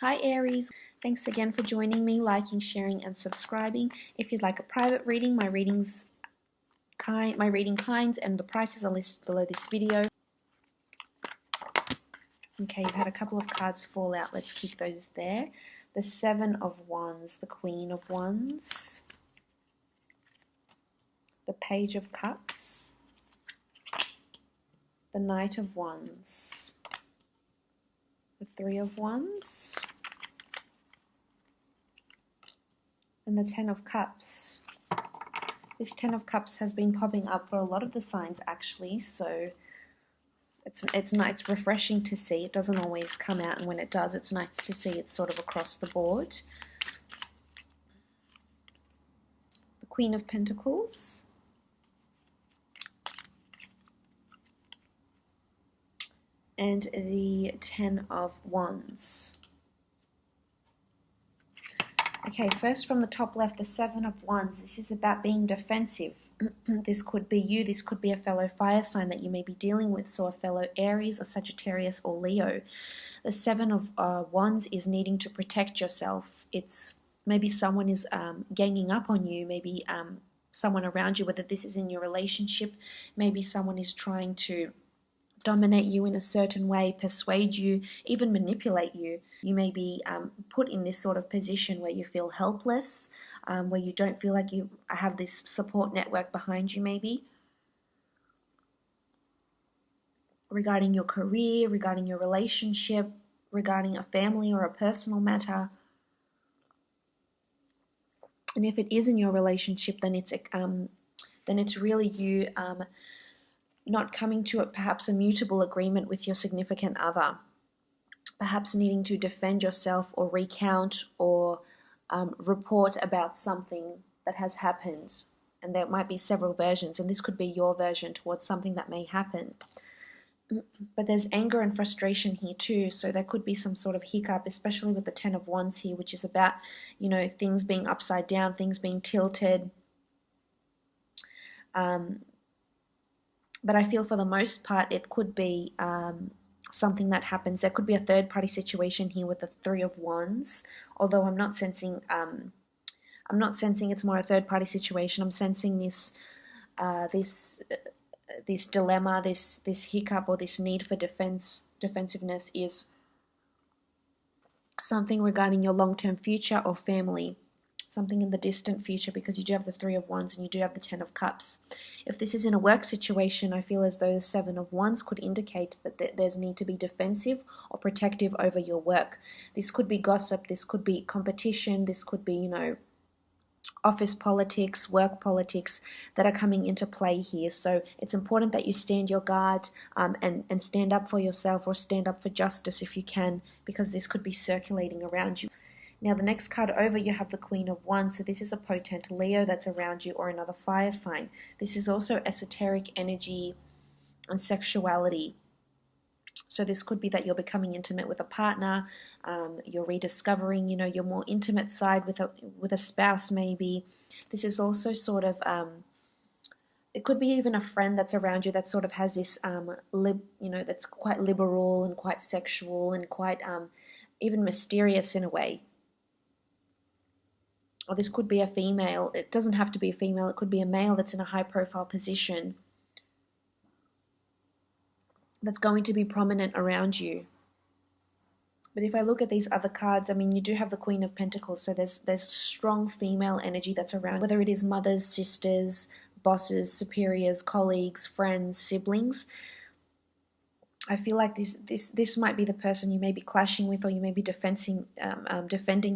Hi Aries, thanks again for joining me, liking, sharing and subscribing. If you'd like a private reading, my reading kinds and the prices are listed below this video. Okay, you've had a couple of cards fall out, let's keep those there. The Seven of Wands, the Queen of Wands, the Page of Cups, the Knight of Wands, the Three of Wands, and the Ten of Cups. This Ten of Cups has been popping up for a lot of the signs actually, so it's nice, refreshing to see. It doesn't always come out, and when it does, it's nice to see it's sort of across the board. The Queen of Pentacles, and the Ten of Wands. Okay, first from the top left, the Seven of Wands. This is about being defensive. This could be you, this could be a fellow fire sign that you may be dealing with, so a fellow Aries or Sagittarius or Leo. The Seven of Wands is needing to protect yourself. It's maybe someone is ganging up on you, maybe someone around you, whether this is in your relationship, maybe someone is trying to dominate you in a certain way, persuade you, even manipulate you. You may be put in this sort of position where you feel helpless, where you don't feel like you have this support network behind you maybe. Regarding your career, regarding your relationship, regarding a family or a personal matter. And if it is in your relationship, then it's really you not coming to perhaps a mutable agreement with your significant other, perhaps needing to defend yourself or recount or report about something that has happened. And there might be several versions, and this could be your version towards something that may happen. But there's anger and frustration here too, so there could be some sort of hiccup, especially with the Ten of Wands here, which is about, you know, things being upside down, things being tilted. But I feel for the most part it could be something that happens. There could be a third-party situation here with the Three of Wands, although I'm not sensing it's more a third-party situation. I'm sensing this this dilemma, this hiccup, or this need for defensiveness is something regarding your long-term future or family. Something in the distant future, because you do have the Three of Wands and you do have the Ten of Cups. If this is in a work situation, I feel as though the Seven of Wands could indicate that there's need to be defensive or protective over your work. This could be gossip, this could be competition, this could be, you know, office politics, work politics that are coming into play here. So it's important that you stand your guard and stand up for yourself, or stand up for justice if you can, because this could be circulating around you. Now the next card over, you have the Queen of Wands. So this is a potent Leo that's around you, or another fire sign. This is also esoteric energy and sexuality. So this could be that you're becoming intimate with a partner, you're rediscovering, you know, your more intimate side with a spouse maybe. This is also sort of, it could be even a friend that's around you that sort of has this, that's quite liberal and quite sexual and quite even mysterious in a way. Or this could be a female. It doesn't have to be a female. It could be a male that's in a high-profile position that's going to be prominent around you. But if I look at these other cards, I mean, you do have the Queen of Pentacles, so there's strong female energy that's around, whether it is mothers, sisters, bosses, superiors, colleagues, friends, siblings. I feel like this might be the person you may be clashing with, or you may be defending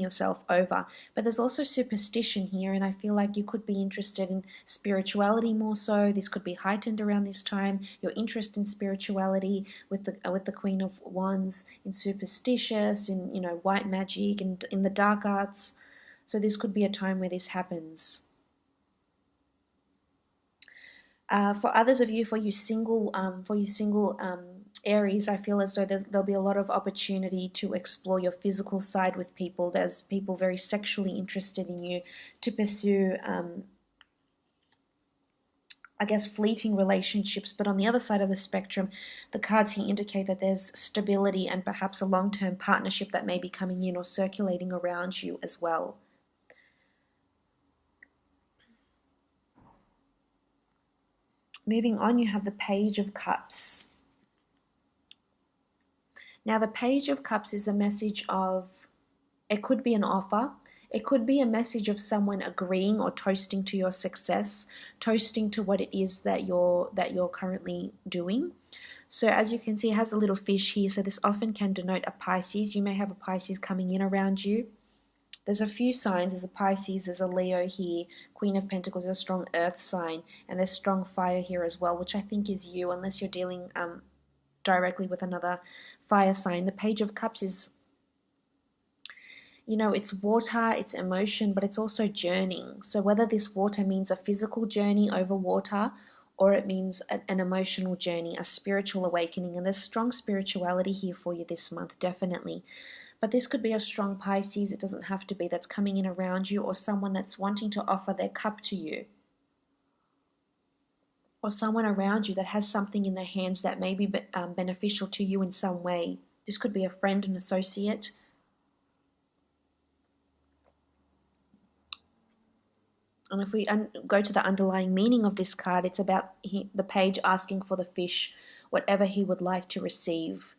yourself over. But there's also superstition here, and I feel like you could be interested in spirituality more so. This could be heightened around this time. Your interest in spirituality with the Queen of Wands, in superstitious, in, you know, white magic, and in the dark arts. So this could be a time where this happens. For others of you, for you single Aries, I feel as though there'll be a lot of opportunity to explore your physical side with people. There's people very sexually interested in you, to pursue I guess, fleeting relationships. But on the other side of the spectrum, the cards here indicate that there's stability and perhaps a long-term partnership that may be coming in or circulating around you as well. Moving on, you have the Page of Cups. Now, the Page of Cups is a message of, it could be an offer, it could be a message of someone agreeing or toasting to your success, toasting to what it is that you're currently doing. So as you can see, it has a little fish here, so this often can denote a Pisces. You may have a Pisces coming in around you. There's a few signs. There's a Pisces, there's a Leo here, Queen of Pentacles, a strong earth sign, and there's strong fire here as well, which I think is you, unless you're dealing directly with another fire sign. The Page of Cups is, you know, it's water, it's emotion, but it's also journeying. So whether this water means a physical journey over water, or it means an emotional journey, a spiritual awakening, and there's strong spirituality here for you this month, definitely. But this could be a strong Pisces, it doesn't have to be, that's coming in around you, or someone that's wanting to offer their cup to you. Or someone around you that has something in their hands that may be beneficial to you in some way. This could be a friend, an associate. And if we go to the underlying meaning of this card, it's about the page asking for the fish whatever he would like to receive.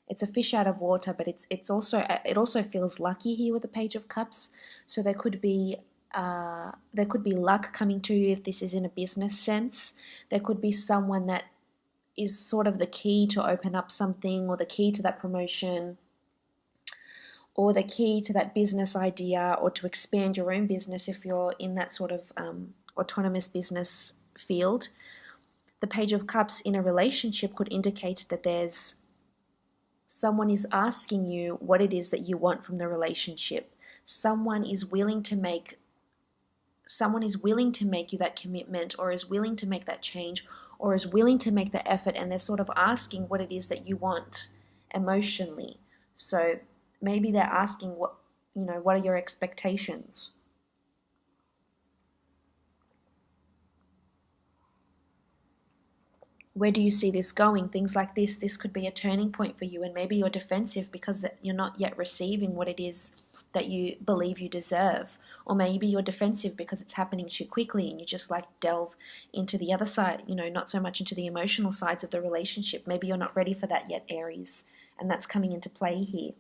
It's a fish out of water, but it also feels lucky here with the Page of Cups. So there could be luck coming to you if this is in a business sense. There could be someone that is sort of the key to open up something, or the key to that promotion, or the key to that business idea, or to expand your own business if you're in that sort of autonomous business field. The Page of Cups in a relationship could indicate that there's someone is asking you what it is that you want from the relationship. Someone is willing to make you that commitment, or is willing to make that change, or is willing to make the effort, and they're sort of asking what it is that you want emotionally. So maybe they're asking what are your expectations? Where do you see this going? Things like this could be a turning point for you, and maybe you're defensive because that you're not yet receiving what it is that you believe you deserve. Or maybe you're defensive because it's happening too quickly and you just like delve into the other side, not so much into the emotional sides of the relationship. Maybe you're not ready for that yet, Aries, and that's coming into play here.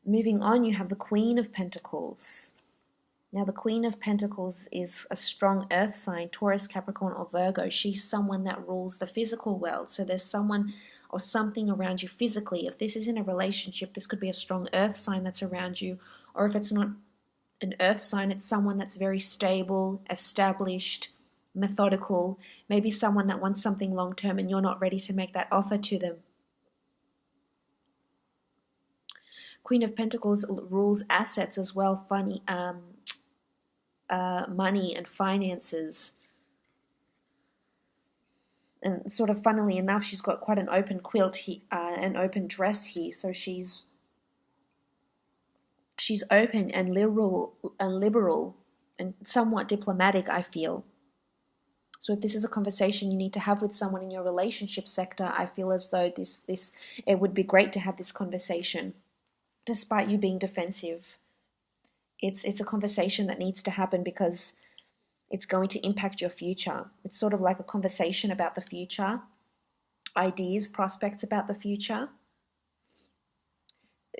Moving on, you have the Queen of Pentacles. Now, the Queen of Pentacles is a strong earth sign, Taurus, Capricorn, or Virgo. She's someone that rules the physical world. So there's someone or something around you physically. If this is in a relationship, this could be a strong earth sign that's around you. Or if it's not an earth sign, it's someone that's very stable, established, methodical. Maybe someone that wants something long-term and you're not ready to make that offer to them. Queen of Pentacles rules assets as well, money and finances. And sort of funnily enough, she's got quite an open quilt here, an open dress here. So she's open and liberal and somewhat diplomatic, I feel. So if this is a conversation you need to have with someone in your relationship sector, I feel as though it would be great to have this conversation, despite you being defensive. It's a conversation that needs to happen because it's going to impact your future. It's sort of like a conversation about the future, ideas, prospects about the future.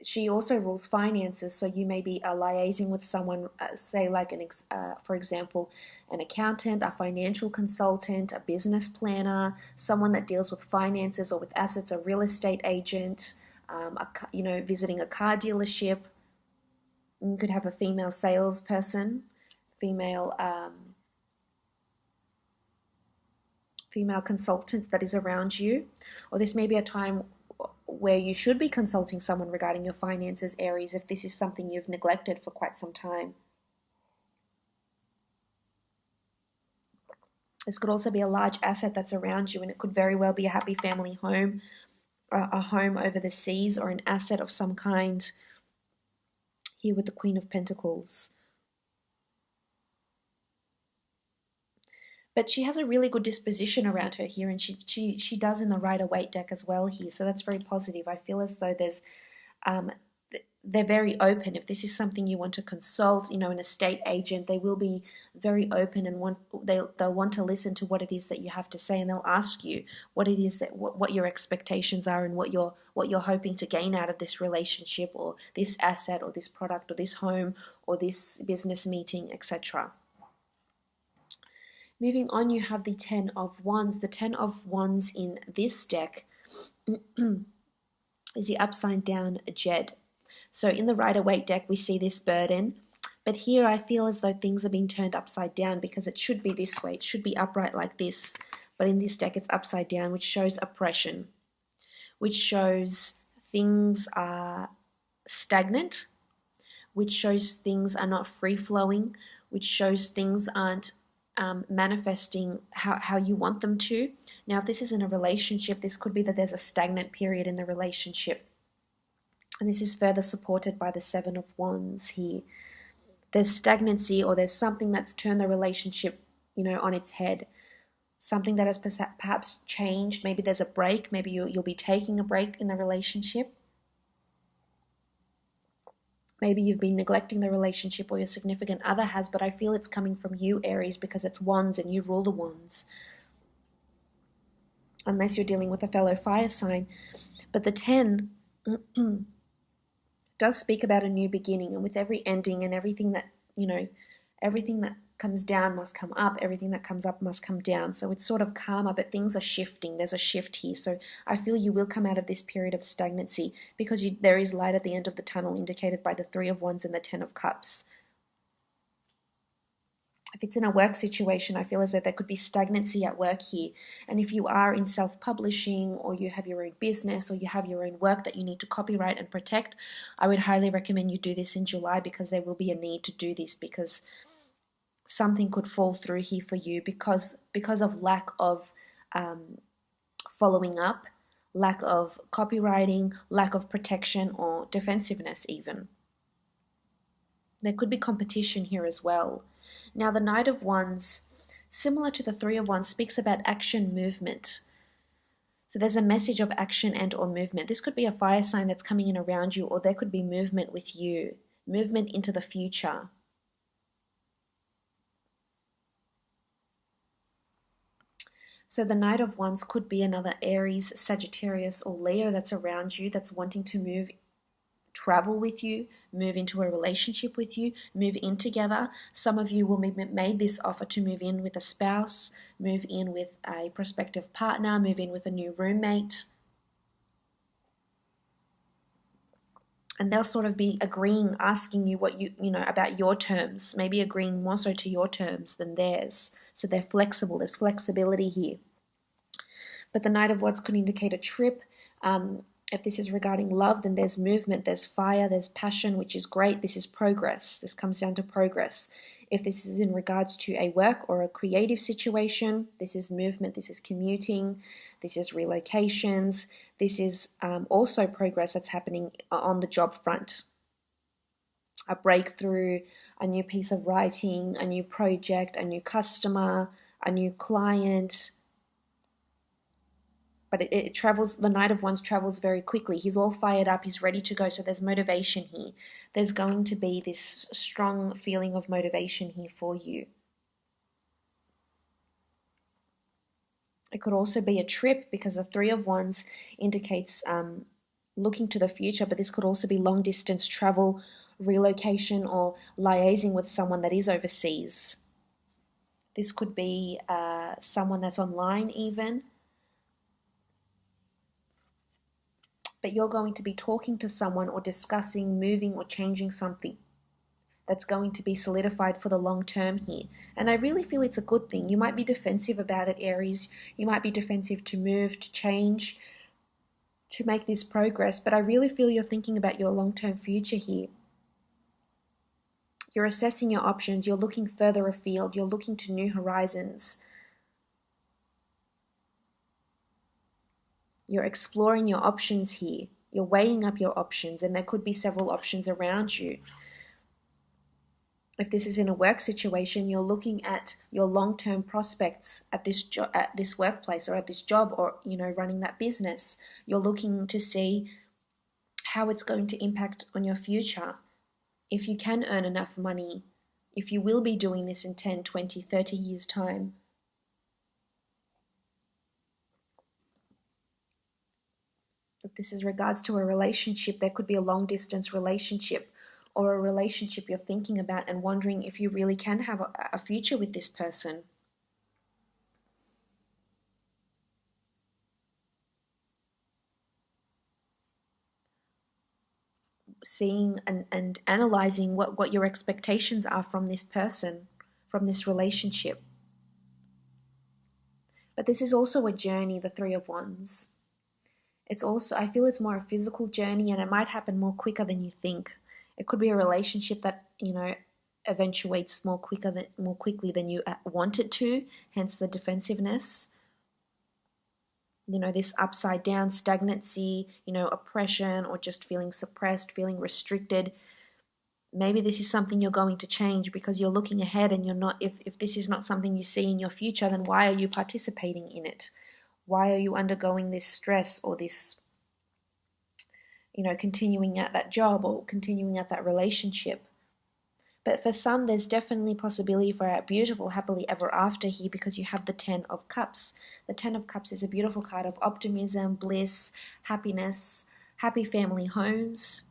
She also rules finances, so you may be liaising with someone, say like for example, an accountant, a financial consultant, a business planner, someone that deals with finances or with assets, a real estate agent, visiting a car dealership. You could have a female salesperson, female consultant that is around you. Or this may be a time where you should be consulting someone regarding your finances, Aries, if this is something you've neglected for quite some time. This could also be a large asset that's around you, and it could very well be a happy family home, a home over the seas, or an asset of some kind here with the Queen of Pentacles. But she has a really good disposition around her here, and she does in the Rider-Waite deck as well here. So that's very positive. I feel as though there's um, they're very open. If this is something you want to consult, you know, an estate agent, they will be very open and they'll want to listen to what it is that you have to say, and they'll ask you what it is that what your expectations are and what you're hoping to gain out of this relationship or this asset or this product or this home or this business meeting, etc. Moving on, you have the Ten of Wands. The Ten of Wands in this deck is the upside down Jed. So in the Rider-Waite deck, we see this burden. But here I feel as though things are being turned upside down because it should be this way. It should be upright like this. But in this deck, it's upside down, which shows oppression, which shows things are stagnant, which shows things are not free-flowing, which shows things aren't manifesting how you want them to. Now, if this is in a relationship, this could be that there's a stagnant period in the relationship. And this is further supported by the Seven of Wands here. There's stagnancy, or there's something that's turned the relationship, you know, on its head. Something that has perhaps changed. Maybe there's a break. Maybe you'll be taking a break in the relationship. Maybe you've been neglecting the relationship, or your significant other has, but I feel it's coming from you, Aries, because it's Wands and you rule the Wands. Unless you're dealing with a fellow fire sign. But the 10 does speak about a new beginning, and with every ending and everything that, you know, everything that comes down must come up, everything that comes up must come down. So it's sort of karma, but things are shifting. There's a shift here. So I feel you will come out of this period of stagnancy because there is light at the end of the tunnel, indicated by the Three of Wands and the Ten of Cups. If it's in a work situation, I feel as though there could be stagnancy at work here. And if you are in self-publishing, or you have your own business, or you have your own work that you need to copyright and protect, I would highly recommend you do this in July, because there will be a need to do this, because something could fall through here for you because of lack of following up, lack of copywriting, lack of protection, or defensiveness even. There could be competition here as well. Now, the Knight of Wands, similar to the Three of Wands, speaks about action, movement. So there's a message of action and or movement. This could be a fire sign that's coming in around you, or there could be movement with you, movement into the future. So the Knight of Wands could be another Aries, Sagittarius, or Leo that's around you, that's wanting to travel with you, move into a relationship with you, move in together. Some of you will be made this offer to move in with a spouse, move in with a prospective partner, move in with a new roommate. And they'll sort of be agreeing, asking you what you know about your terms, maybe agreeing more so to your terms than theirs. So they're flexible. There's flexibility here. But the Knight of Wands could indicate a trip. If this is regarding love, then there's movement, there's fire, there's passion, which is great. This is progress. This comes down to progress. If this is in regards to a work or a creative situation, this is movement, this is commuting, this is relocations, this is also progress that's happening on the job front. A breakthrough, a new piece of writing, a new project, a new customer, a new client. But it travels, the Knight of Wands travels very quickly. He's all fired up, he's ready to go, so there's motivation here. There's going to be this strong feeling of motivation here for you. It could also be a trip, because the Three of Wands indicates looking to the future, but this could also be long distance travel, relocation, or liaising with someone that is overseas. This could be someone that's online even. But you're going to be talking to someone or discussing moving or changing something that's going to be solidified for the long term here. And I really feel it's a good thing. You might be defensive about it, Aries. You might be defensive to move, to change, to make this progress. But I really feel you're thinking about your long-term future here. You're assessing your options. You're looking further afield. You're looking to new horizons. You're exploring your options here. You're weighing up your options, and there could be several options around you. If this is in a work situation, you're looking at your long-term prospects at this workplace or at this job, or running that business. You're looking to see how it's going to impact on your future. If you can earn enough money, if you will be doing this in 10, 20, 30 years time. If this is regards to a relationship, there could be a long distance relationship, or a relationship you're thinking about and wondering if you really can have a future with this person. Seeing and analyzing what your expectations are from this person, from this relationship. But this is also a journey, the Three of Wands. It's also, I feel it's more a physical journey, and it might happen more quicker than you think. It could be a relationship that, eventuates more quickly than you want it to, hence the defensiveness. This upside down stagnancy, oppression, or just feeling suppressed, feeling restricted. Maybe this is something you're going to change because you're looking ahead, and you're not, if this is not something you see in your future, then why are you participating in it? Why are you undergoing this stress, or this, continuing at that job or continuing at that relationship? But for some, there's definitely possibility for a beautiful happily ever after here, because you have the Ten of Cups. The Ten of Cups is a beautiful card of optimism, bliss, happiness, happy family homes,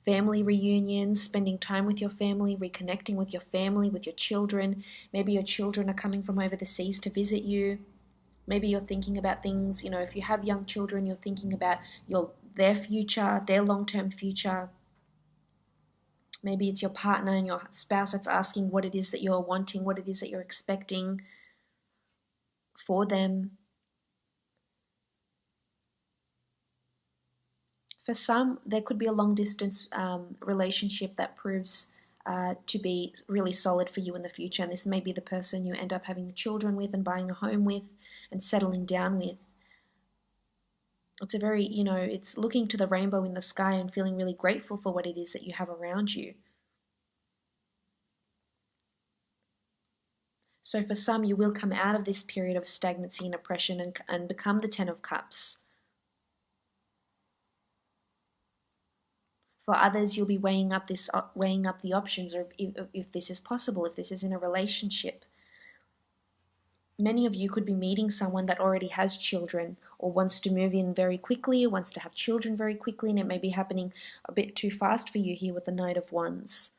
family reunions, spending time with your family, reconnecting with your family, with your children. Maybe your children are coming from over the seas to visit you. Maybe you're thinking about things, if you have young children, you're thinking about their future, their long-term future. Maybe it's your partner and your spouse that's asking what it is that you're wanting, what it is that you're expecting for them. For some, there could be a long-distance relationship that proves to be really solid for you in the future. And this may be the person you end up having children with and buying a home with and settling down with. It's a very, it's looking to the rainbow in the sky and feeling really grateful for what it is that you have around you. So for some, you will come out of this period of stagnancy and oppression and become the Ten of Cups. For others, you'll be weighing up the options, or if this is possible, if this is in a relationship. Many of you could be meeting someone that already has children, or wants to move in very quickly, or wants to have children very quickly, and it may be happening a bit too fast for you here with the Knight of Wands.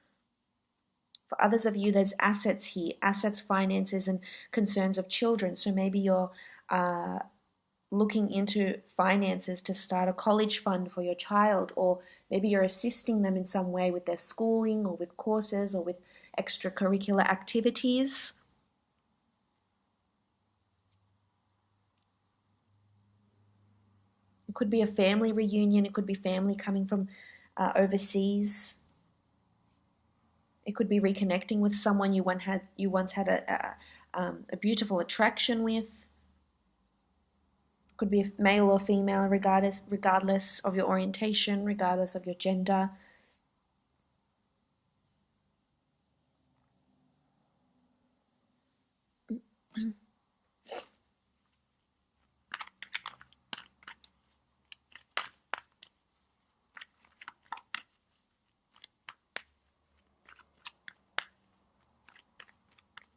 For others of you, there's assets here, assets, finances, and concerns of children. So maybe you're looking into finances to start a college fund for your child, or maybe you're assisting them in some way with their schooling, or with courses, or with extracurricular activities. It could be a family reunion. It could be family coming from overseas. It could be reconnecting with someone you once had a beautiful attraction with. It could be male or female, regardless of your orientation, regardless of your gender.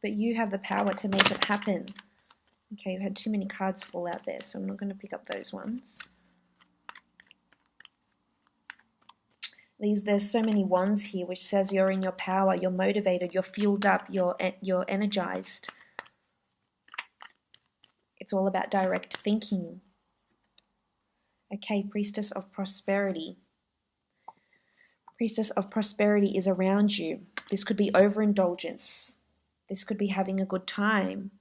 But you have the power to make it happen. Okay, you've had too many cards fall out there, so I'm not going to pick up those ones. There's so many wands here, which says you're in your power, you're motivated, you're fueled up, you're energized. It's all about direct thinking. Okay, Priestess of Prosperity. Priestess of Prosperity is around you. This could be overindulgence. This could be having a good time.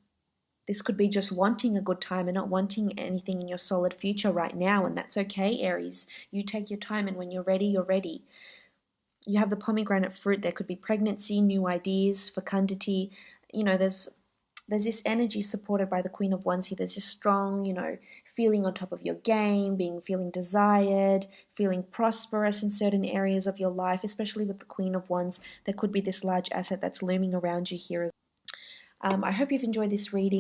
This could be just wanting a good time and not wanting anything in your solid future right now, and that's okay, Aries. You take your time, and when you're ready, you're ready. You have the pomegranate fruit. There could be pregnancy, new ideas, fecundity. There's there's this energy supported by the Queen of Wands here. There's this strong, feeling on top of your game, feeling desired, feeling prosperous in certain areas of your life, especially with the Queen of Wands. There could be this large asset that's looming around you here. I hope you've enjoyed this reading.